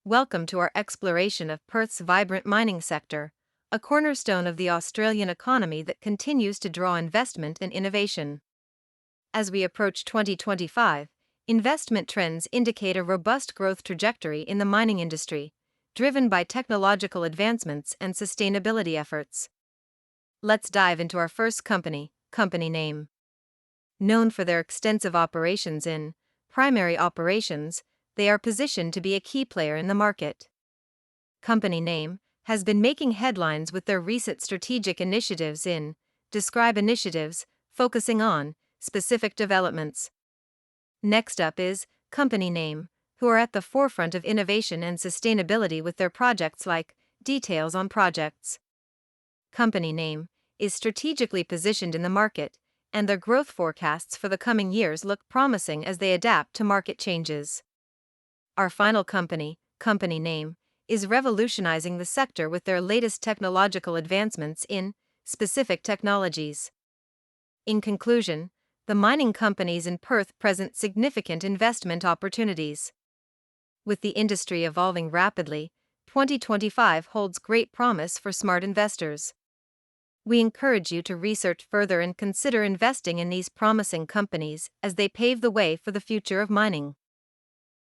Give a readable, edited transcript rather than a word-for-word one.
Welcome to our exploration of Perth's vibrant mining sector, a cornerstone of the Australian economy that continues to draw investment and innovation. As we approach 2025, investment trends indicate a robust growth trajectory in the mining industry, driven by technological advancements and sustainability efforts. Let's dive into our first company name. Known for their extensive operations in primary operations, they are positioned to be a key player in the market. Company name has been making headlines with their recent strategic initiatives in describe initiatives, focusing on specific developments. Next up is company name, who are at the forefront of innovation and sustainability with their projects like details on projects. Company name is strategically positioned in the market, and their growth forecasts for the coming years look promising as they adapt to market changes. Our final company name, is revolutionizing the sector with their latest technological advancements in specific technologies. In conclusion, the mining companies in Perth present significant investment opportunities. With the industry evolving rapidly, 2025 holds great promise for smart investors. We encourage you to research further and consider investing in these promising companies as they pave the way for the future of mining.